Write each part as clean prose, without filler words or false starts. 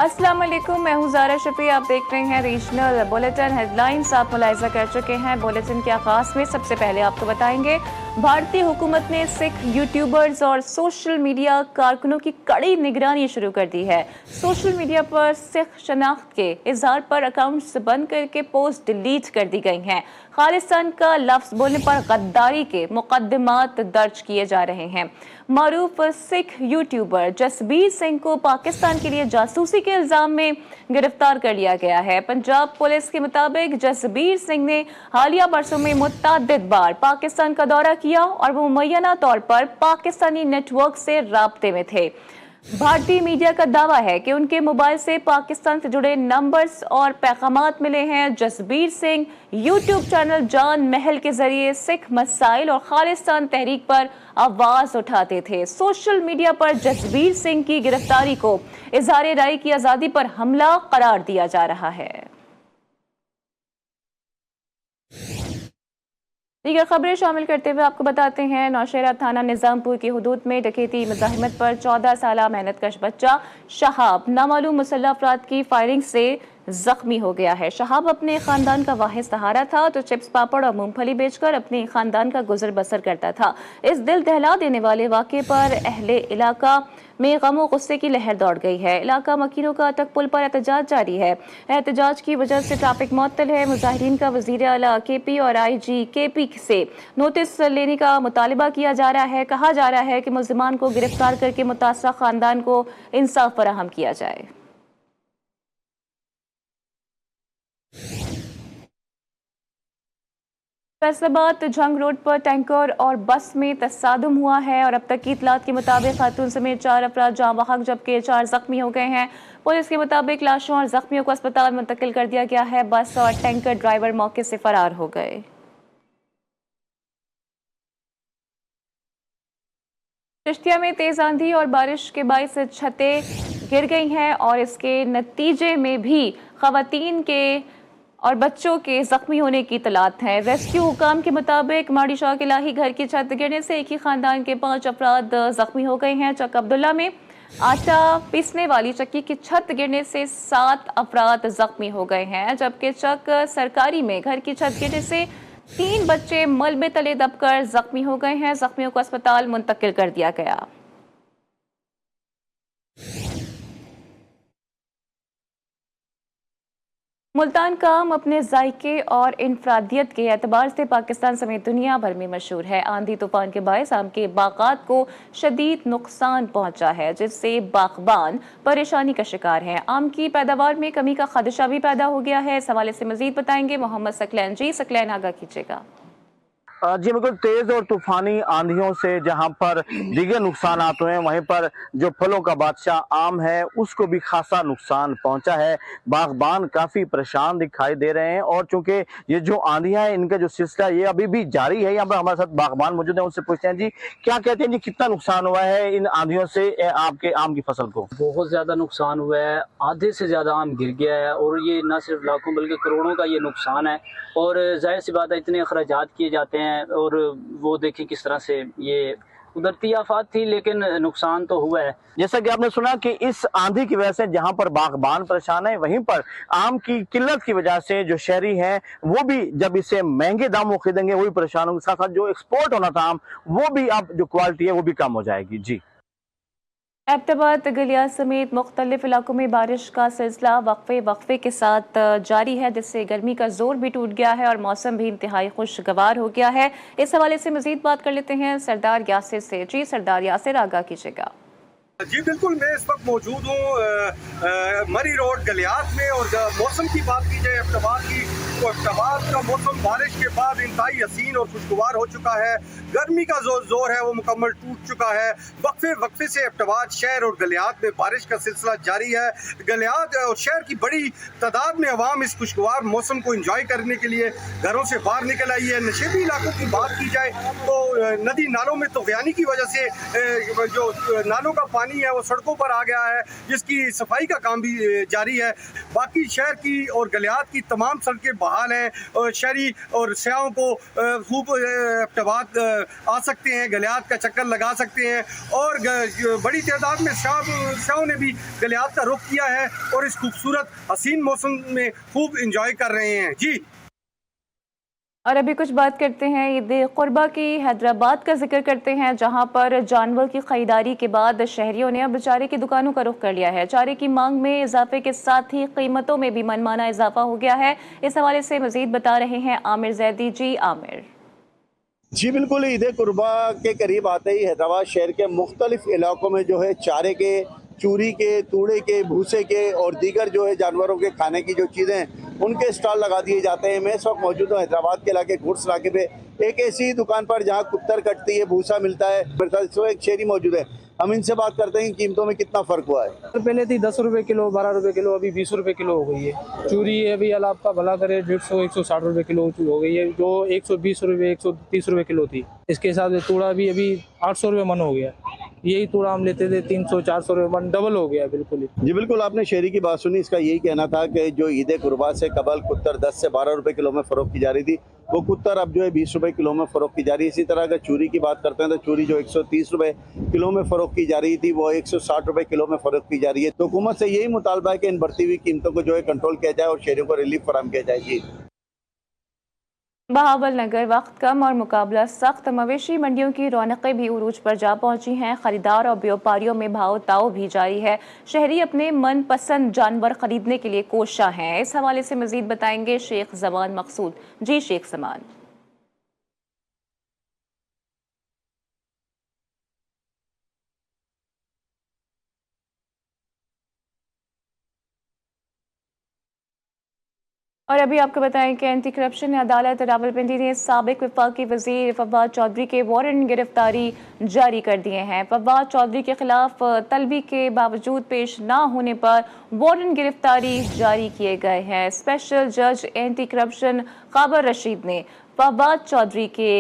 अस्सलाम वालेकुम, मैं हूँ ज़ारा शफी। आप देख रहे हैं रीजनल बुलेटिन। हेडलाइंस आप मुलाहिजा कर चुके हैं। बुलेटिन के आगाज़ में सबसे पहले आपको बताएंगे, भारतीय हुकूमत ने सिख यूट्यूबर्स और सोशल मीडिया कारकुनों की कड़ी निगरानी शुरू कर दी है। सोशल मीडिया पर सिख शनाख्त के इजहार पर अकाउंट्स बंद करके पोस्ट डिलीट कर दी गई हैं। खालिस्तान का लफ्ज बोलने पर गद्दारी के मुकदमात दर्ज किए जा रहे हैं। मारूफ सिख यूट्यूबर जसबीर सिंह को पाकिस्तान के लिए जासूसी के इल्जाम में गिरफ्तार कर लिया गया है। पंजाब पुलिस के मुताबिक जसबीर सिंह ने हालिया बरसों में मुतअद्दिद बार पाकिस्तान का दौरा किया और वो मुय्यना तौर पर पाकिस्तानी नेटवर्क से राब्ते में थे। भारतीय मीडिया का दावा है कि उनके मोबाइल से पाकिस्तान से जुड़े नंबर्स और पैगामात मिले हैं। जसबीर सिंह यूट्यूब चैनल जान महल के जरिए सिख मसाइल और खालिस्तान तहरीक पर आवाज उठाते थे। सोशल मीडिया पर जसबीर सिंह की गिरफ्तारी को इजहार राय की आजादी पर हमला करार दिया जा रहा है। दीगर खबरें शामिल करते हुए आपको बताते हैं, नौशेरा थाना निजामपुर की हुदूद में डकैती मुजाहिमत पर 14 साल मेहनतकश बच्चा शहाब नामालूम मुसल्लह अफराद की फायरिंग से जख्मी हो गया है। शहाब अपने खानदान का वाहिद सहारा था तो चिप्स पापड़ और मूंगफली बेचकर अपने खानदान का गुजर बसर करता था। इस दिल दहला देने वाले वाक़े पर अहले इलाका में गम गुस्से की लहर दौड़ गई है। इलाका मकीनों का अटक पुल पर एहतजाज जारी है। एहतजाज की वजह से ट्रैफिक मुअत्तल है। मुजाहिरीन का वज़ीर आला केपी और IG केपी से नोटिस लेने का मुतालबा किया जा रहा है। कहा जा रहा है कि मुल्ज़िमान को गिरफ्तार करके मुतासरा खानदान को इंसाफ फराहम किया जाए। फैसलाबाद जंग रोड पर टैंकर और बस में तसादुम हुआ है और अब तक की इतलात के मुताबिक खातून समेत 4 अफराद जाँ बहक जबकि 4 जख्मी हो गए हैं। पुलिस के मुताबिक लाशों और जख्मियों को अस्पताल मुंतकिल कर दिया गया है। बस और टैंकर ड्राइवर मौके से फरार हो गए। चिश्तिया में तेज आंधी और बारिश के बाइस छतें गिर गई हैं और इसके नतीजे में भी खवातीन के और बच्चों के जख्मी होने की इतलात है। रेस्क्यू हुकाम के मुताबिक माड़ी शाह के लाही घर की छत गिरने से एक ही खानदान के 5 अफराद जख्मी हो गए हैं। चक अब्दुल्ला में आटा पीसने वाली चक्की की छत गिरने से 7 अफराद जख्मी हो गए हैं, जबकि चक सरकारी में घर की छत गिरने से 3 बच्चे मलबे तले दबकर जख्मी हो गए हैं। जख्मियों को अस्पताल मुंतकिल कर दिया गया। मुल्तान का आम अपने जायके और इनफरादियत के एतबार से पाकिस्तान समेत दुनिया भर में मशहूर है। आंधी तूफान के बायस आम के बागात को शदीद नुकसान पहुंचा है, जिससे बागबान परेशानी का शिकार हैं। आम की पैदावार में कमी का खदशा भी पैदा हो गया है। इस हवाले से मजीद बताएंगे मोहम्मद सकलैन। जी सकलैन, आगाह कीजिएगा। जी बिल्कुल, तेज और तूफानी आंधियों से जहां पर दीगर नुकसान हुए हैं, वहीं पर जो फलों का बादशाह आम है उसको भी खासा नुकसान पहुंचा है। बागबान काफी परेशान दिखाई दे रहे हैं और चूंकि ये जो आंधियां हैं इनका जो सिलसिला ये अभी भी जारी है। यहाँ पर हमारे साथ बागबान मौजूद है, उनसे पूछते हैं जी क्या कहते हैं, जी कितना नुकसान हुआ है इन आंधियों से आपके आम की फसल को? बहुत ज्यादा नुकसान हुआ है, आधे से ज्यादा आम गिर गया है और ये न सिर्फ लाखों बल्कि करोड़ों का ये नुकसान है। और जाहिर सी बात है, इतने अखराजात किए जाते हैं और वो देखें किस तरह से ये कुदरती आफत थी, लेकिन नुकसान तो हुआ है। जैसा कि आपने सुना कि इस आंधी की वजह से जहां पर बागबान परेशान है, वहीं पर आम की किल्लत की वजह से जो शहरी हैं वो भी जब इसे महंगे दामों खरीदेंगे वो भी परेशान होंगे। साथ साथ जो एक्सपोर्ट होना था आम, वो भी अब जो क्वालिटी है वो भी कम हो जाएगी। जी, एबटाबाद गलियात समेत मुख्तलिफ इलाकों में बारिश का सिलसिला वक्फे के साथ जारी है, जिससे गर्मी का जोर भी टूट गया है और मौसम भी इंतहाई खुशगवार हो गया है। इस हवाले से मजीद बात कर लेते हैं सरदार यासिर से। जी सरदार यासिर, आगाह कीजिएगा। जी बिल्कुल, मैं इस वक्त मौजूद हूँ मरी रोड गलियात में और मौसम की बात की जाए एबटाबाद की, तो एबटाबाद का मौसम बारिश के बाद इंतहाई हसीन और खुशगवार हो चुका है। गर्मी का जो जोर है वो मुकम्मल टूट चुका है। वक्फे से एबटाबाद शहर और गलियात में बारिश का सिलसिला जारी है। गलियात और शहर की बड़ी तादाद में अवाम इस खुशगवार मौसम को इंजॉय करने के लिए घरों से बाहर निकल आई है। नशेबी इलाकों की बात की जाए तो नदी नालों में तग़यानी की वजह से जो नालों का पानी है वो सड़कों पर आ गया है, जिसकी सफाई का काम भी जारी है। बाकी शहर की और गलियात की तमाम सड़कें बहाल हैं और शहरी और सयाहों को खूब अफ्ताबाद आ सकते हैं, गलियात का चक्कर लगा सकते हैं और बड़ी तादाद में सयाहों ने भी गलियात का रुख किया है और इस खूबसूरत हसीन मौसम में खूब इंजॉय कर रहे हैं। जी। और अभी कुछ बात करते हैं ईद कुर्बा की। हैदराबाद का जिक्र करते हैं, जहां पर जानवर की खरीदारी के बाद शहरियों ने अब चारे की दुकानों का रुख कर लिया है। चारे की मांग में इजाफे के साथ ही कीमतों में भी मनमाना इजाफा हो गया है। इस हवाले से मजीद बता रहे हैं आमिर जैदी। जी आमिर। जी बिल्कुल, ईद कुर्बा के करीब आते ही हैदराबाद शहर के मुख्तलिफ इलाकों में जो है चारे के, चूरी के, तूड़े के, भूसे के और दीगर जो है जानवरों के खाने की जो चीज़ें हैं उनके स्टॉल लगा दिए जाते हैं। मैं इस वक्त मौजूद हूँ हैदराबाद के इलाके गुड्स इलाके पे, एक ऐसी दुकान पर जहाँ कुत्तर कटती है, भूसा मिलता है। मेरे साथ इस वक्त एक शेरी मौजूद है, हम इनसे बात करते हैं कि कीमतों में कितना फ़र्क हुआ है। पहले थी 10 रुपये किलो, 12 रुपये किलो, अभी 20 रुपये किलो हो गई है। चूरी अभी अल्लाह आपका भला करे 150 160 रुपये किलो हो गई है, जो 120 रुपये 130 रुपये किलो थी। इसके हिसाब से तूड़ा भी अभी 800 रुपये मन हो गया। यही तूड़ा हम लेते थे 300 400 रुपये मन, डबल हो गया बिल्कुल ही। जी बिल्कुल, आपने शहरी की बात सुनी। इसका यही कहना था कि जो ईद कुर्बा से कबल कुत्तर 10 से 12 रुपये किलो में फ़रोख्त की जा रही थी, वो कुत्तर अब जो है 20 रुपये किलो में फ़रोख्त की जा रही है। इसी तरह अगर चूरी की बात करते हैं तो चूरी जो 130 रुपये किलो में फ़रोख्त की जा रही थी, वो 160 रुपये किलो में फ़रोख्त की जा रही है। तो हुकूमत से यही मुतालबा है कि इन बढ़ती हुई कीमतों को जो है कंट्रोल किया जाए और शहरियों को रिलीफ फराहम किया जाएगी। बहावल नगर वक्त कम और मुकाबला सख्त, मवेशी मंडियों की रौनकें भी उरूज पर जा पहुंची हैं। खरीदार और व्यापारियों में भाव ताव भी जारी है। शहरी अपने मनपसंद जानवर खरीदने के लिए कोशा हैं। इस हवाले से मजीद बताएंगे शेख जमान मकसूद। जी शेख जमान। और अभी आपको बताएं कि एंटी करप्शन अदालत रावलपिंडी ने साबिक वफाकी वजीर फवाद चौधरी के वारंट गिरफ्तारी जारी कर दिए हैं। फवाद चौधरी के खिलाफ तलबी के बावजूद पेश न होने पर वारंट गिरफ्तारी जारी किए गए हैं। स्पेशल जज एंटी करप्शन काबर रशीद ने फवाद चौधरी के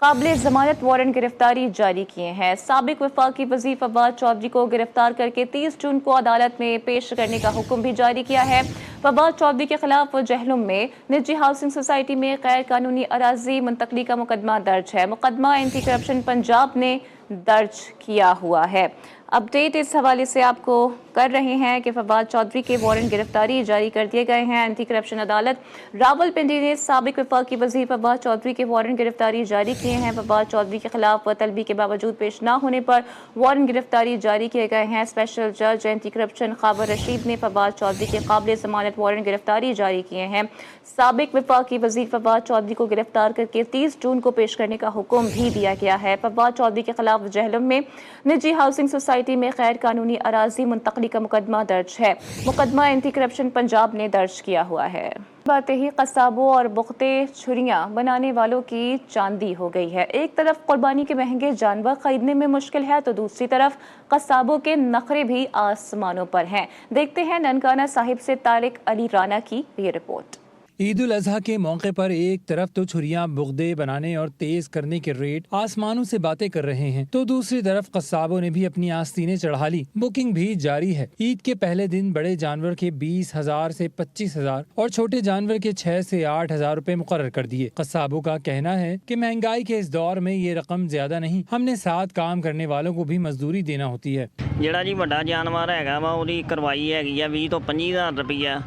काबिल जमानत वारंट गिरफ्तारी जारी किए हैं। साबिक वफाकी वजीर फवाद चौधरी को गिरफ्तार करके 30 जून को अदालत में पेश करने का हुक्म भी जारी किया है। फवाद चौधरी के खिलाफ जहलुम में निजी हाउसिंग सोसाइटी में गैर कानूनी अराजी मुंतकली का मुकदमा दर्ज है। मुकदमा एंटी करप्शन पंजाब ने दर्ज किया हुआ है। अपडेट इस हवाले से आपको कर रहे हैं कि फवाद चौधरी के वारंट गिरफ्तारी जारी कर दिए गए हैं। एंटी करप्शन अदालत रावलपिंडी ने साबिक वफाकी वजीर फवाद चौधरी के वारंट गिरफ्तारी जारी किए हैं। फवाद चौधरी के खिलाफ तलबी के बावजूद पेश न होने पर वारंट गिरफ्तारी जारी किए गए हैं। स्पेशल जज एंटी करप्शन काबर रशीद ने फवाद चौधरी के काबिल जमानत वारंट गिरफ्तारी जारी किए हैं। साबिक वफाकी वजीर फवाद चौधरी को गिरफ्तार करके 30 जून को पेश करने का हुक्म भी दिया गया है। फवाद चौधरी के खिलाफ जहलम में निजी हाउसिंग सोसाइटी में गैर कानूनी अराजी मुंतकली का मुकदमा दर्ज है। मुकदमा एंटी करप्शन पंजाब ने दर्ज किया हुआ है। बातें ही कसाबों और बुख्ते छुरियां बनाने वालों की चांदी हो गई है। एक तरफ कुर्बानी के महंगे जानवर खरीदने में मुश्किल है तो दूसरी तरफ कसाबों के नखरे भी आसमानों पर हैं। देखते हैं ननकाना साहिब से तारिक अली राना की ये रिपोर्ट। ईद उल अजहा के मौके पर एक तरफ तो छुरियां बुगदे बनाने और तेज करने के रेट आसमानों से बातें कर रहे हैं, तो दूसरी तरफ कस्साबों ने भी अपनी आस्तीनें चढ़ा ली। बुकिंग भी जारी है। ईद के पहले दिन बड़े जानवर के 20,000 से 25,000 और छोटे जानवर के 6 से 8,000 रुपए मुकर्रर कर दिए। कस्साबों का कहना है कि महंगाई के इस दौर में ये रकम ज्यादा नहीं, हमने साथ काम करने वालों को भी मजदूरी देना होती है। ਜਿਹੜਾ ਜੀ ਵੱਡਾ ਜਾਨਵਰ ਹੈਗਾ ਵਾ ਉਹਦੀ ਕਰਵਾਈ ਹੈਗੀ ਆ 20 ਤੋਂ 25,000 ਰੁਪਈਆ।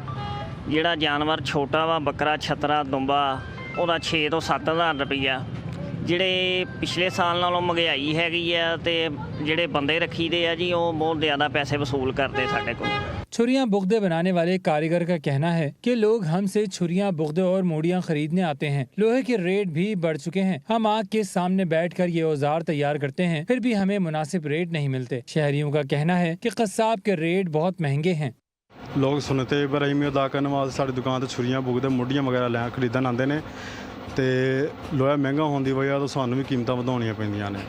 ਜਿਹੜਾ ਜਾਨਵਰ ਛੋਟਾ ਵਾ ਬੱਕਰਾ ਛਤਰਾ ਦੁੰਬਾ ਉਹਦਾ 6 ਤੋਂ 7,000 ਰੁਪਈਆ। ਜਿਹੜੇ ਪਿਛਲੇ ਸਾਲ ਨਾਲੋਂ ਮਹਿੰਗਾਈ ਹੈਗੀ ਆ ਤੇ ਜਿਹੜੇ ਬੰਦੇ ਰੱਖੀਦੇ ਆ ਜੀ ਉਹ ਬਹੁਤ ਜ਼ਿਆਦਾ ਪੈਸੇ ਵਸੂਲ ਕਰਦੇ ਸਾਡੇ ਕੋਲ। छुरियां बुगदे बनाने वाले कारीगर का कहना है कि लोग हमसे छुरियां बुगदे और मूड़ियां खरीदने आते हैं। लोहे के रेट भी बढ़ चुके हैं। हम आग के सामने बैठकर ये औजार तैयार करते हैं, फिर भी हमें मुनासिब रेट नहीं मिलते। शहरियों का कहना है कि कस्साब के रेट बहुत महंगे हैं। लोग सुनते बराईमी अदा करने वास्ते साड़ी दुकान तो छुरियां बुगदे मुढ़ियां वगैरह लै खरीदन आते हैं तो लोहा महंगा होने की वजह तो सानू भी कीमतां वधाउणियां पैंदियां ने।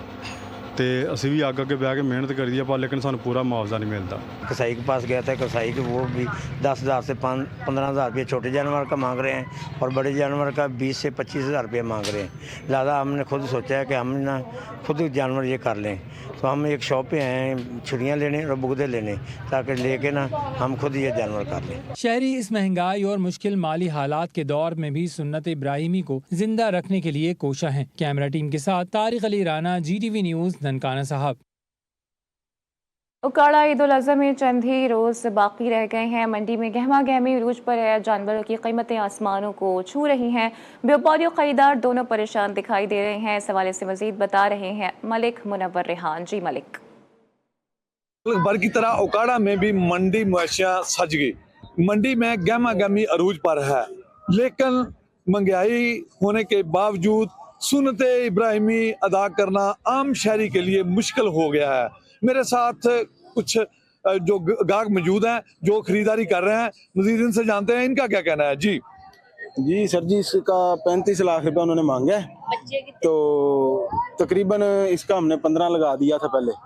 ਤੇ ਅਸੀਂ ਵੀ ਅੱਗੇ ਬਹਿ ਕੇ ਮਿਹਨਤ ਕਰੀਦੀ ਆ ਪਰ ਲੇਕਿਨ ਸਾਨੂੰ ਪੂਰਾ ਮੁਆਵਜ਼ਾ ਨਹੀਂ मिलता। कसाई के पास गया था, कसाई के वो भी 10,000 से 15,000 रुपये छोटे जानवर का मांग रहे हैं और बड़े जानवर का 20 से 25,000 रुपये मांग रहे हैं। लिहाजा हमने खुद सोचा है कि हम ना खुद जानवर ये कर लें, तो हम एक शॉप पे आए हैं छुरियाँ लेने और बुगदे लेने, ताकि लेके ना हम खुद ये जानवर कर लें। शहरी इस महंगाई और मुश्किल माली हालात के दौर में भी सुन्नत इब्राहिमी को जिंदा रखने के लिए कोशा हैं। कैमरा टीम के साथ तारिक अली राना, GTV न्यूज़, ननकाना साहब। उकाड़ा ईद उल अज़हा में चंद ही रोज़ बाकी रह गए हैं। मंडी में गहमा गहमी उरूज पर है। जानवरों की कीमतें आसमानों को छू रही हैं। व्यापारी और खरीदार दोनों परेशान दिखाई दे रहे हैं। इस हवाले से मजीद बता रहे हैं मलिक मुनव्वर रेहान। जी मलिक। भर की तरह उकाड़ा में भी मंडी मुआशिया सज गई। मंडी में गहमा गहमी अरूज पर है, लेकिन महंगाई होने के बावजूद सुन्नत इब्राहिमी अदा करना आम शहरी के लिए मुश्किल हो गया है। मेरे साथ कुछ जो गाहक मौजूद हैं जो खरीदारी कर रहे हैं, मजीद इनसे जानते हैं इनका क्या कहना है। जी सर जी, इसका 35 लाख रुपए उन्होंने मांगा है, तो तकरीबन इसका हमने 15 लगा दिया था पहले,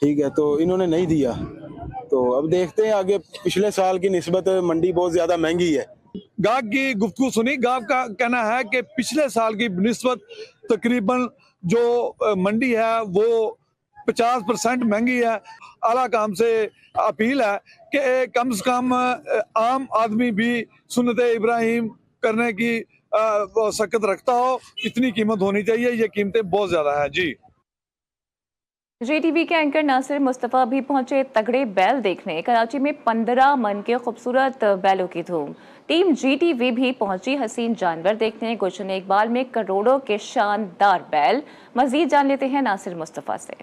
ठीक है, तो इन्होंने नहीं दिया। तो अब देखते हैं आगे। पिछले साल की निस्बत मंडी बहुत ज्यादा महंगी है। गाहक की गुफ्तगू सुनी। गाहक का कहना है कि पिछले साल की निस्बत तकरीबन जो मंडी है वो 50% महंगी है। आला काम से अपील है कि कम से कम आम आदमी भी सुन्नत इब्राहिम करने की सख्त रखता हो, इतनी कीमत होनी चाहिए। ये कीमतें बहुत ज्यादा है। जी GTV के एंकर नासिर मुस्तफ़ा भी पहुंचे तगड़े बैल देखने। कराची में 15 मन के खूबसूरत बैलों की धूम। टीम GTV भी पहुंची हसीन जानवर देखने। गुलशन इकबाल में करोड़ों के शानदार बैल। मजीद जान लेते हैं नासिर मुस्तफ़ा से।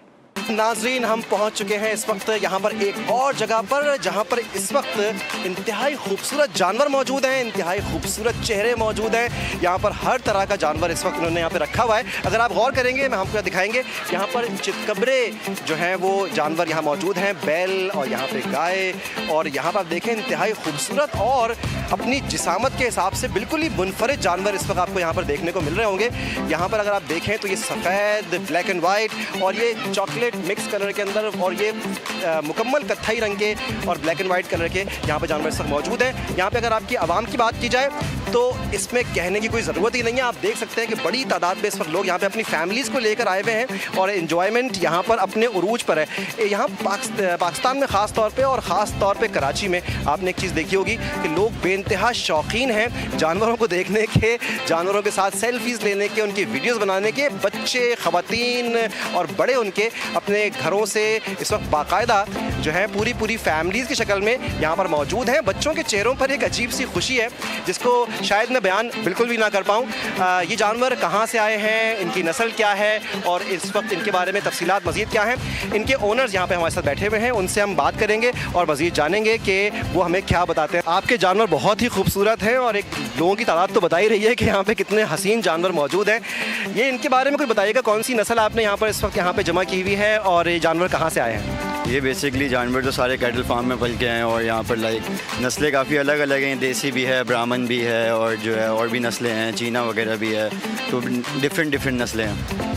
नाजरीन, हम पहुंच चुके हैं इस वक्त यहाँ पर एक और जगह पर, जहाँ पर इस वक्त इंतहाई खूबसूरत जानवर मौजूद हैं, इंतहाई खूबसूरत चेहरे मौजूद हैं। यहाँ पर हर तरह का जानवर इस वक्त उन्होंने यहाँ पे रखा हुआ है। अगर आप गौर करेंगे, मैं आपको दिखाएंगे, यहाँ पर चितकबरे जो हैं वो जानवर यहाँ मौजूद हैं, बैल और यहाँ पे गाय। और यहाँ पर आप देखें इंतहाई खूबसूरत और अपनी जिसामत के हिसाब से बिल्कुल ही मुनफरिद जानवर इस वक्त आपको यहाँ पर देखने को मिल रहे होंगे। यहाँ पर अगर आप देखें तो ये सफ़ेद, ब्लैक एंड वाइट और ये चॉकलेट मिक्स कलर के अंदर और ये मुकम्मल कत्थई रंग के और ब्लैक एंड वाइट कलर के यहाँ पे जानवर सब मौजूद हैं। यहाँ पे अगर आपकी आवाम की बात की जाए तो इसमें कहने की कोई ज़रूरत ही नहीं है। आप देख सकते हैं कि बड़ी तादाद में इस वक्त लोग यहाँ पे अपनी फैमिलीज़ को लेकर आए हुए हैं और इन्जॉयमेंट यहाँ पर अपने उरूज पर है। यहाँ पाकिस्तान में ख़ास तौर पर और ख़ास तौर पर कराची में आपने एक चीज़ देखी होगी कि लोग बेइंतहा शौकीन हैं जानवरों को देखने के, जानवरों के साथ सेल्फीज़ लेने के, उनकी वीडियोज़ बनाने के। बच्चे, ख़वातीन और बड़े उनके अपने घरों से इस वक्त बाकायदा जो है पूरी फैमिलीज़ की शक्ल में यहाँ पर मौजूद हैं। बच्चों के चेहरों पर एक अजीब सी खुशी है जिसको शायद मैं बयान बिल्कुल भी ना कर पाऊँ। ये जानवर कहाँ से आए हैं, इनकी नस्ल क्या है और इस वक्त इनके बारे में तफसीलात मज़ीद क्या हैं, इनके ओनर्स यहाँ पे हमारे साथ बैठे हुए हैं, उनसे हम बात करेंगे और मज़ीद जानेंगे कि वो हमें क्या बताते हैं। आपके जानवर बहुत ही खूबसूरत हैं और एक लोगों की तादाद तो बता ही रही है कि यहाँ पे कितने हसीन जानवर मौजूद हैं। ये इनके बारे में कुछ बताइएगा, कौन सी नस्ल आपने यहाँ पर इस वक्त यहाँ पे जमा की हुई है और ये जानवर कहाँ से आए हैं? ये बेसिकली जानवर तो सारे कैटल फार्म में पल के हैं और यहाँ पर लाइक नस्लें काफ़ी अलग अलग हैं। देसी भी है, ब्राह्मण भी है और जो है और भी नस्लें हैं, चीना वगैरह भी है, तो डिफरेंट नस्लें हैं।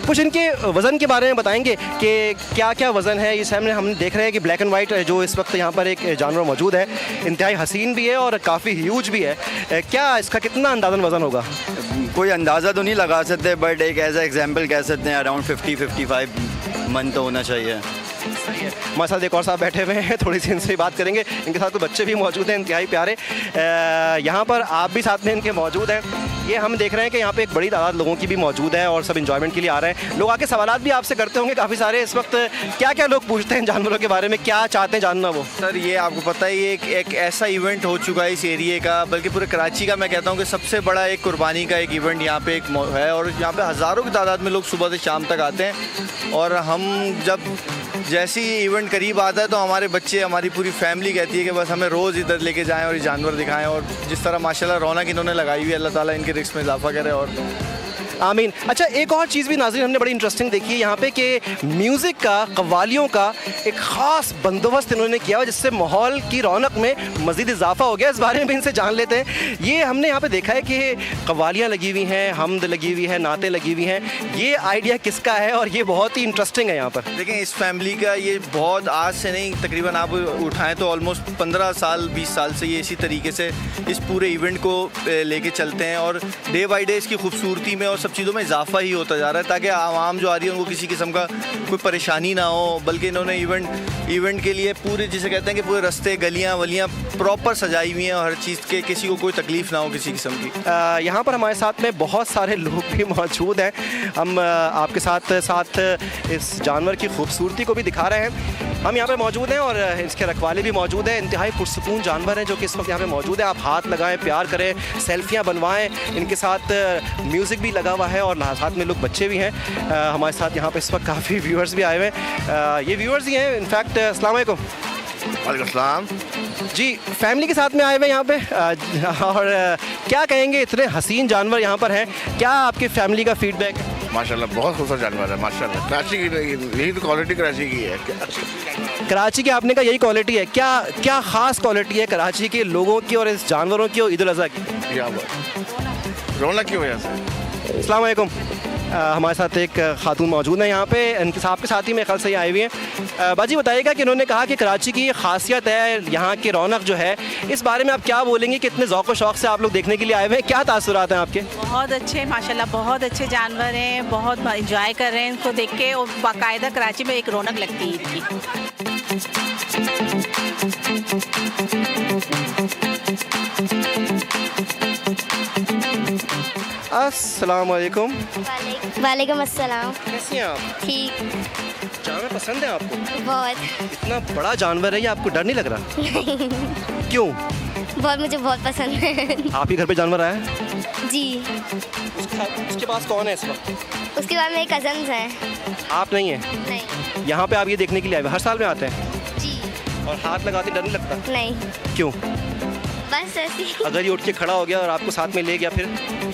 कुछ इनके वज़न के बारे में बताएंगे कि क्या क्या वज़न है? ये सामने हम देख रहे हैं कि ब्लैक एंड वाइट जो इस वक्त यहाँ पर एक जानवर मौजूद है, इंतहाई हसीन भी है और काफ़ी ह्यूज भी है। क्या इसका कितना अंदाज़न वज़न होगा? कोई अंदाज़ा तो नहीं लगा सकते, बट एक एज एग्जाम्पल कह सकते हैं अराउंड 50-55 मन तो होना चाहिए। सही है। हमारे साथ एक और साहब बैठे हुए हैं, थोड़ी सी इनसे बात करेंगे। इनके साथ तो बच्चे भी मौजूद हैं, इंतहाई प्यारे। यहाँ पर आप भी साथ में इनके मौजूद हैं। ये हम देख रहे हैं कि यहाँ पे एक बड़ी तादाद लोगों की भी मौजूद है और सब इंजॉयमेंट के लिए आ रहे हैं। लोग आके सवालात भी आपसे करते होंगे काफ़ी सारे इस वक्त। क्या क्या लोग पूछते हैं जानवरों के बारे में, क्या चाहते हैं जानना वो? सर ये आपको पता ही एक ऐसा इवेंट हो चुका है इस एरिए का, बल्कि पूरे कराची का मैं कहता हूँ कि सबसे बड़ा एक कुर्बानी का एक इवेंट यहाँ पे एक है और यहाँ पे हज़ारों की तादाद में लोग सुबह से शाम तक आते हैं। और हम जब जैसे ही इवेंट करीब आता है तो हमारे बच्चे, हमारी पूरी फैमिली कहती है कि बस हमें रोज़ इधर लेके जाएं और ये जानवर दिखाएं। और जिस तरह माशाल्लाह रौनक इन्होंने लगाई हुई है, अल्लाह ताला इनके रिस्क में इजाफा करे। और आमीन। अच्छा, एक और चीज़ भी नाज़रीन हमने बड़ी इंटरेस्टिंग देखी है यहाँ पे कि म्यूज़िक का, कव्वालियों का एक ख़ास बंदोबस्त इन्होंने किया हुआ, जिससे माहौल की रौनक में मज़ीद इजाफा हो गया। इस बारे में भी इनसे जान लेते हैं। ये हमने यहाँ पे देखा है कि कव्वालियाँ लगी हुई हैं, हमद लगी हुई है, नातें लगी हुई हैं। ये आइडिया किसका है और ये बहुत ही इंटरेस्टिंग है यहाँ पर? देखें, इस फैमिली का ये बहुत आज से नहीं, तकरीबन आप उठाएं तो ऑलमोस्ट 15 साल 20 साल से ये इसी तरीके से इस पूरे इवेंट को लेके चलते हैं और डे बाई डे इसकी खूबसूरती में और सब चीज़ों में इजाफा ही होता जा रहा है, ताकि आवाम जो आ रही है उनको किसी किस्म का कोई परेशानी ना हो। बल्कि इन्होंने इवेंट के लिए पूरे, जिसे कहते हैं कि पूरे रास्ते, गलियाँ वलियाँ प्रॉपर सजाई हुई हैं और हर चीज़ के किसी को कोई तकलीफ़ ना हो किसी किस्म की। यहाँ पर हमारे साथ में बहुत सारे लोग भी मौजूद हैं। हम आपके साथ साथ इस जानवर की खूबसूरती को भी दिखा रहे हैं। हम यहाँ पे मौजूद हैं और इसके रखवाले भी मौजूद हैं। इंतहाई पुरसुकून जानवर हैं जो कि इस वक्त यहाँ पे मौजूद हैं। आप हाथ लगाएं, प्यार करें, सेल्फियाँ बनवाएं। इनके साथ म्यूज़िक भी लगा हुआ है और साथ में लोग बच्चे भी हैं। हमारे साथ यहाँ पे इस वक्त काफ़ी व्यूअर्स भी आए हुए हैं। ये व्यूअर्स ही हैं इनफैक्ट। अस्सलाम वालेकुम। वालेकुम सलाम जी, फैमिली के साथ में आए हुए यहाँ पे और क्या कहेंगे, इतने हसीन जानवर यहाँ पर हैं, क्या आपकी फैमिली का फीडबैक? माशाल्लाह बहुत खूबसूरत जानवर है माशाल्लाह। कराची की यही तो क्वालिटी कराची की है। कराची के आपने कहा यही क्वालिटी है, क्या क्या ख़ास क्वालिटी है कराची के लोगों की और इस जानवरों की और ईद उल अज़हा की? रौनक की वजह से। अस्सलाम वालेकुम। हमारे साथ एक खातून मौजूद है यहाँ पे, इनके आपके साथ ही मेरे ख्याल से ये आई हुई हैं। बाजी बताइएगा कि इन्होंने कहा कि कराची की खासियत है यहाँ की रौनक जो है, इस बारे में आप क्या बोलेंगे? कितने ज़ौक़ व शौक़ से आप लोग देखने के लिए आए हुए हैं, क्या तासुरात हैं आपके? बहुत अच्छे माशाल्लाह, बहुत अच्छे जानवर हैं, बहुत इंजॉय कर रहे हैं इनको देख के और बाकायदा कराची में एक रौनक लगती है इनकी। अस्सलाम वालेकुम। वालेकुम अस्सलाम। कैसी हैं आप? ठीक। जानवर पसंद है आपको? बहुत। इतना बड़ा जानवर है ये, आपको डर नहीं लग रहा? क्यों? बहुत, मुझे बहुत पसंद है। आप ही घर पे जानवर आया है? जी। उसके पास कौन है इस वक्त? उसके बाद मेरे कजन्स हैं। आप नहीं हैं? नहीं। यहाँ पे आप ये देखने के लिए आए, हर साल में आते हैं? जी। और हाथ लगाते डर नहीं लगता? नहीं। क्यों? बस ऐसी। अगर ये उठ के खड़ा हो गया और आपको साथ में ले गया फिर?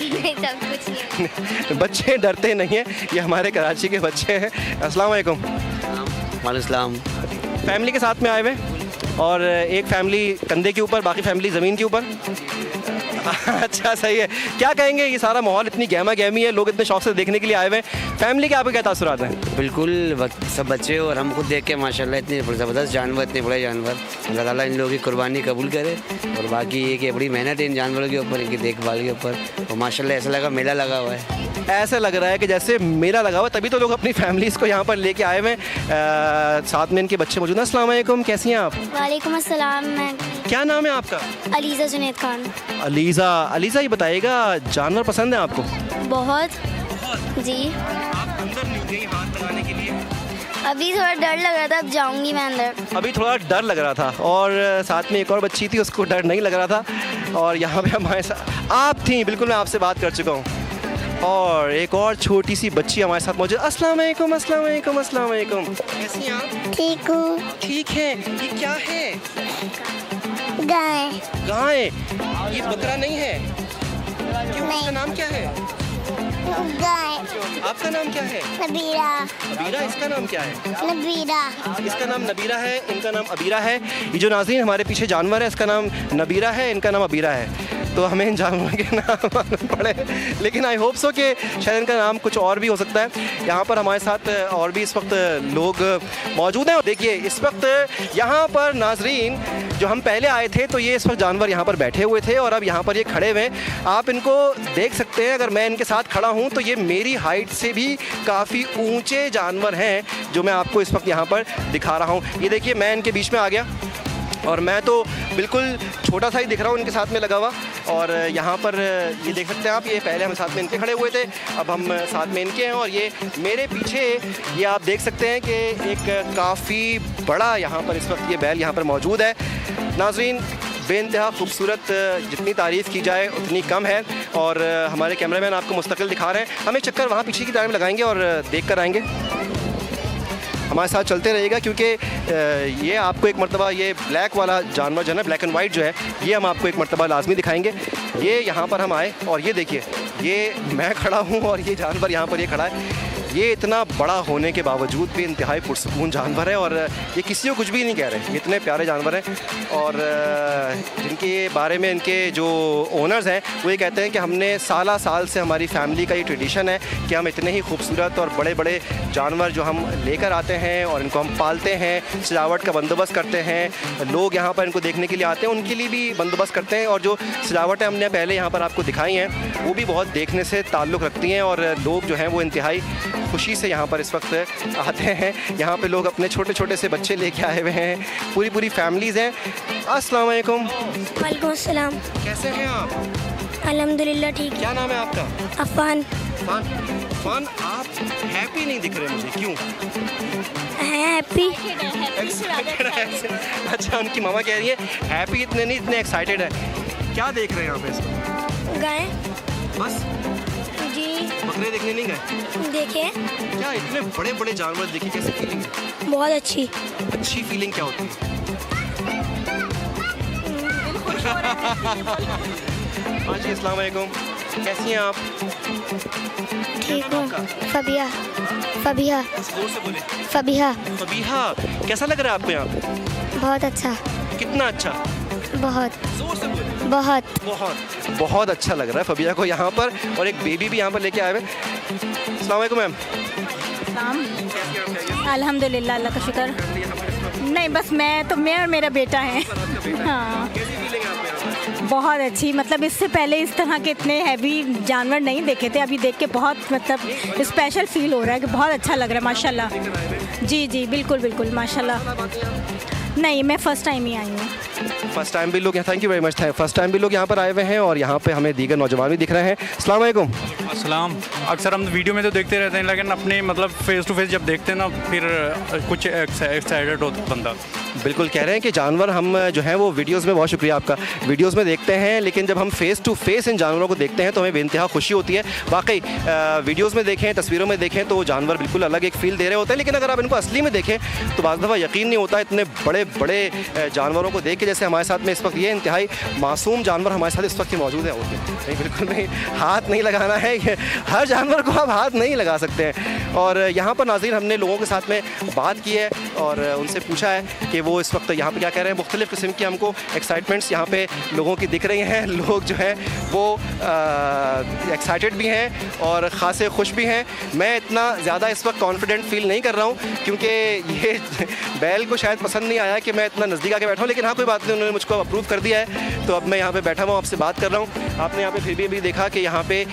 नहीं, तब कुछ नहीं। बच्चे डरते नहीं हैं, ये हमारे कराची के बच्चे हैं। अस्सलाम वालेकुम। वालेकुम सलाम। फैमिली के साथ में आए हुए और एक फैमिली कंधे के ऊपर, बाकी फैमिली ज़मीन के ऊपर। अच्छा, सही है। क्या कहेंगे, ये सारा माहौल इतनी गहमा गहमी है, लोग इतने शौक से देखने के लिए आए हुए हैं, फैमिली के आपके क्या तासुरात हैं? बिल्कुल, सब बच्चे और हम खुद देख के माशाल्लाह इतने ज़बरदस्त जानवर, इतने बड़े जानवर, अल्लाह ताला इन लोगों की कुर्बानी कबूल करे। और बाकी ये कि बड़ी मेहनत है इन जानवरों के ऊपर, इनकी देखभाल के ऊपर, और माशाल्लाह ऐसा लगा मेला लगा हुआ है। ऐसा लग रहा है कि जैसे मेला लगा हुआ, तभी तो लोग अपनी फैमिलीज़ को यहाँ पर लेके आए हुए हैं। साथ में इनके बच्चे मौजूद हैं। अस्सलाम वालेकुम, कैसी हैं आप? वालेकुम अस्सलाम। मैं क्या नाम है आपका? अलीज़ा जुनैद खान। अलीज़ा, ये बताइएगा जानवर पसंद है आपको? बहुत। जी। आप अंदर नहीं गई हाथ लगाने के लिए? अभी थोड़ा डर लग रहा था, अब जाऊंगी मैं अंदर। अभी थोड़ा डर लग रहा था और साथ में एक और बच्ची थी, उसको डर नहीं लग रहा था। और यहाँ पे हमारे साथ आप थी, बिल्कुल मैं आपसे बात कर चुका हूँ। और एक और छोटी सी बच्ची हमारे साथ मौजूद। अस्सलाम वालेकुम। अस्सलाम वालेकुम। अस्सलाम वालेकुम। कैसी हैं आप? ठीक हूँ। ठीक है। ये क्या है? गाय। गाय? ये बकरा नहीं है? क्यों? इसका नाम क्या है? गाय। आपका नाम क्या है? नबीरा। नबीरा। इसका नाम क्या है? नबीरा। इसका नाम नबीरा है, इनका नाम अबीरा है। ये जो नाज़रीन हमारे पीछे जानवर है, इसका नाम नबीरा है, इनका नाम अबीरा है। तो हमें इन जानवरों के नाम मालूम पड़े, लेकिन आई होप सो कि शायद इनका नाम कुछ और भी हो सकता है। यहाँ पर हमारे साथ और भी इस वक्त लोग मौजूद हैं। देखिए इस वक्त यहाँ पर नाज़रीन, जो हम पहले आए थे तो ये इस वक्त जानवर यहाँ पर बैठे हुए थे और अब यहाँ पर ये खड़े हुए हैं। आप इनको देख सकते हैं, अगर मैं इनके साथ खड़ा हूँ तो ये मेरी हाइट से भी काफ़ी ऊंचे जानवर हैं जो मैं आपको इस वक्त यहाँ पर दिखा रहा हूँ। ये देखिए मैं इनके बीच में आ गया और मैं तो बिल्कुल छोटा सा ही दिख रहा हूँ इनके साथ में लगा हुआ। और यहाँ पर ये देख सकते हैं आप, ये पहले हम साथ में इनके खड़े हुए थे, अब हम साथ में इनके हैं। और ये मेरे पीछे ये आप देख सकते हैं कि एक काफ़ी बड़ा यहाँ पर इस वक्त ये बैल यहाँ पर मौजूद है। नाज़रीन बेइंतहा खूबसूरत, जितनी तारीफ़ की जाए उतनी कम है। और हमारे कैमरामैन आपको मुस्तकिल दिखा रहे हैं। हम एक चक्कर वहाँ पीछे की तरफ लगाएंगे और देख कर आएँगे। हमारे साथ चलते रहिएगा क्योंकि ये आपको एक मरतबा ये ब्लैक वाला जानवर जो है ना, ब्लैक एंड वाइट जो है, ये हम आपको एक मरतबा लाजमी दिखाएंगे। ये यहाँ पर हम आए और ये देखिए, ये मैं खड़ा हूँ और ये जानवर यहाँ पर ये खड़ा है। ये इतना बड़ा होने के बावजूद भी इंतहाई पुरसकून जानवर है और ये किसी को कुछ भी नहीं कह रहे। इतने प्यारे जानवर हैं और जिनके बारे में इनके जो ओनर्स हैं वो ये कहते हैं कि हमने साल से हमारी फैमिली का ये ट्रेडिशन है कि हम इतने ही खूबसूरत और बड़े बड़े जानवर जो हम लेकर आते हैं और इनको हम पालते हैं, सजावट का बंदोबस्त करते हैं। लोग यहाँ पर इनको देखने के लिए आते हैं, उनके लिए भी बंदोबस्त करते हैं और जो सजावटें हमने पहले यहाँ पर आपको दिखाई हैं वो भी बहुत देखने से ताल्लुक़ रखती हैं और लोग जो हैं वो इंतहाई खुशी से यहाँ पर इस वक्त आते हैं। यहाँ पे लोग अपने छोटे छोटे से बच्चे लेके आए हुए हैं, पूरी फैमिलीज़ हैं। अस्सलाम वालेकुम। वालेकुम अस्सलाम। कैसे हैं आप? अल्हम्दुलिल्लाह ठीक। क्या नाम है आपका? अफान। अफान, आप हैप्पी नहीं दिख रहे मुझे, क्यों? हैप्पी। अच्छा, उनकी मामा कह रही है हैप्पी इतने नहीं, इतने एक्साइटेड है। क्या देख रहे हैं यहाँ पे इस वक्त? गाय। बस जी। बकरे देखने नहीं गए? देखे। क्या इतने बड़े बड़े जानवर देखे, कैसी फीलिंग है? बहुत अच्छी। अच्छी फीलिंग क्या होती है? हाँ जी, अस्सलाम वालेकुम। कैसी हैं आप? ठीक हूँ। फबिहा। फबिहा। जोर से बोले। फबिहा। फबीहा, कैसा लग रहा है आपको यहाँ पे? बहुत अच्छा। कितना अच्छा? बहुत। जोर से बोले। बहुत अच्छा लग रहा है फबिया को यहाँ पर, और एक बेबी भी यहाँ पर लेके आए हुए। अस्सलाम वालेकुम मैम। अल्हम्दुलिल्लाह, अल्लाह का शुक्र। नहीं, बस मैं और मेरा बेटा है। हाँ, बहुत अच्छी। मतलब इससे पहले इस तरह के इतने हैवी जानवर नहीं देखे थे, अभी देख के बहुत मतलब स्पेशल फील हो रहा है कि बहुत अच्छा लग रहा है माशाल्लाह। जी बिल्कुल माशाल्लाह। नहीं, मैं फ़र्स्ट टाइम ही आई हूँ। फर्स्ट टाइम भी लोग, thank you very much, first time भी लोग यहाँ पर आए हुए हैं और यहाँ पे हमें दीगर नौजवान भी दिख रहे हैं। अस्सलाम वालेकुम। अस्सलाम। अक्सर हम वीडियो में तो देखते रहते हैं, लेकिन अपने मतलब फेस टू फेस जब देखते हैं ना, फिर कुछ एक्साइटेड होता बंदा। बिल्कुल कह रहे हैं कि जानवर हम जो हैं वो वीडियोस में, बहुत शुक्रिया आपका, वीडियोस में देखते हैं, लेकिन जब हम फेस टू फेस इन जानवरों को देखते हैं तो हमें बेइंतहा खुशी होती है। वाकई वीडियोस में देखें, तस्वीरों में देखें तो जानवर बिल्कुल अलग एक फ़ील दे रहे होते हैं, लेकिन अगर आप इनको असली में देखें तो बाज़ दफ़ा यकीन नहीं होता इतने बड़े बड़े जानवरों को देख के। जैसे हमारे साथ में इस वक्त ये इंतहाई मासूम जानवर हमारे साथ इस वक्त मौजूद है। नहीं, बिल्कुल नहीं, हाथ नहीं लगाना है, हर जानवर को आप हाथ नहीं लगा सकते हैं। और यहाँ पर नाज़रीन हमने लोगों के साथ में बात की है और उनसे पूछा है कि वो इस वक्त यहाँ पे क्या कह रहे हैं। मुख्तलिफ़ किस्म की हमको एक्साइटमेंट्स यहाँ पे लोगों की दिख रही हैं। लोग जो हैं वो एक्साइटेड भी हैं और ख़ासे खुश भी हैं। मैं इतना ज़्यादा इस वक्त कॉन्फिडेंट फ़ील नहीं कर रहा हूँ क्योंकि ये बैल को शायद पसंद नहीं आया कि मैं इतना नज़दीक आके बैठा हूँ, लेकिन हाँ कोई बात नहीं, उन्होंने मुझको अप्रूव कर दिया है तो अब मैं यहाँ पे बैठा हुआ आपसे बात कर रहा हूँ। आपने यहाँ पे फिर भी अभी देखा कि यहाँ पे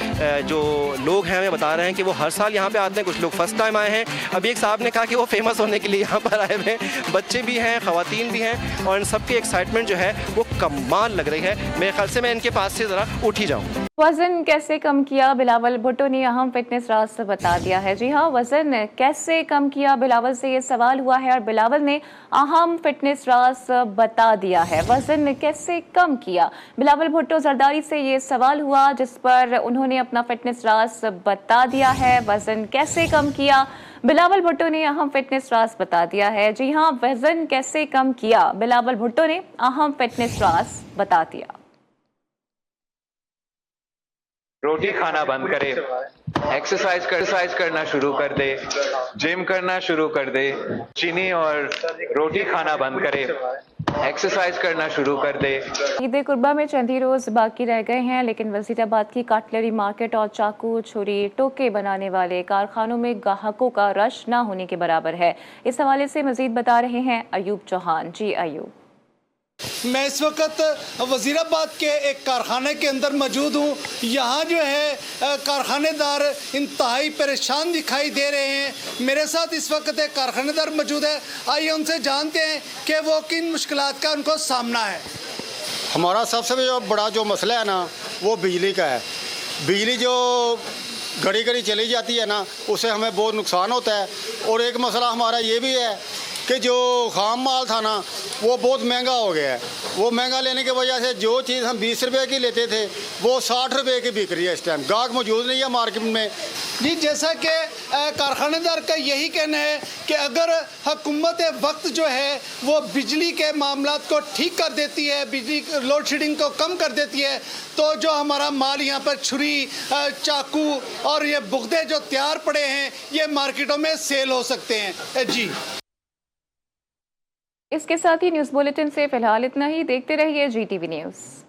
जो लोग हैं हमें बता रहे हैं कि वो हर साल यहाँ पे आते हैं, कुछ लोग फर्स्ट टाइम आए हैं। अभी एक साहब ने कहा कि वो फेमस होने के लिए यहाँ पर आए हुए हैं। बच्चे भी हैं, ख़वातीन भी हैं और इन सब की एक्साइटमेंट जो है वो कमाल लग रही है। मेरे ख्याल से मैं इनके पास से ज़रा उठ ही जाऊँ। वज़न कैसे कम किया, बिलावल भुट्टो ने अहम फिटनेस राज से बता दिया है। जी हाँ, वज़न कैसे कम किया, बिलावल से ये सवाल हुआ है और बिलावल ने अहम फिटनेस राज बता दिया है। वज़न कैसे कम किया, बिलावल भुट्टो जरदारी से ये सवाल हुआ जिस पर उन्होंने अपना फिटनेस राज बता दिया है। वज़न कैसे कम किया, बिलावल भुट्टो ने अहम फिटनेस राज बता दिया है। जी हाँ, वज़न कैसे कम किया, बिलावल भुट्टो ने अहम फिटनेस राज बता दिया। रोटी खाना बंद करे, एक्सरसाइज करना शुरू कर दे, जिम करना शुरू कर दे, चीनी और रोटी खाना बंद करे, एक्सरसाइज करना शुरू कर दे। ईद कुर्बा में चंद ही रोज बाकी रह गए हैं, लेकिन वजीराबाद की कटलरी मार्केट और चाकू, छुरी, टोके बनाने वाले कारखानों में ग्राहकों का रश ना होने के बराबर है। इस हवाले से मजीद बता रहे हैं अयूब चौहान। जी अयूब। मैं इस वक्त वज़ीराबाद के एक कारखाने के अंदर मौजूद हूँ। यहाँ जो है कारखानेदार इंतहाई परेशान दिखाई दे रहे हैं। मेरे साथ इस वक्त एक कारखानेदार मौजूद है, आइए उनसे जानते हैं कि वो किन मुश्किलात का उनको सामना है। हमारा सबसे जो बड़ा जो मसला है ना वो बिजली का है। बिजली जो घड़ी घड़ी चली जाती है ना, उससे हमें बहुत नुकसान होता है। और एक मसला हमारा ये भी है कि जो खाम माल था ना वो बहुत महंगा हो गया है। वो महंगा लेने की वजह से जो चीज़ हम 20 रुपए की लेते थे वो 60 रुपए की बिक रही है। इस टाइम गाहक मौजूद नहीं है मार्केट में, जी, जैसा कि कारखानेदार का यही कहना है कि अगर हुकूमत वक्त जो है वो बिजली के मामलात को ठीक कर देती है, बिजली लोड शेडिंग को कम कर देती है, तो जो हमारा माल यहाँ पर छुरी, चाकू और ये बुगदे जो तैयार पड़े हैं ये मार्केटों में सेल हो सकते हैं। जी, इसके साथ ही न्यूज़ बुलेटिन से फिलहाल इतना ही। देखते रहिए GTV न्यूज़।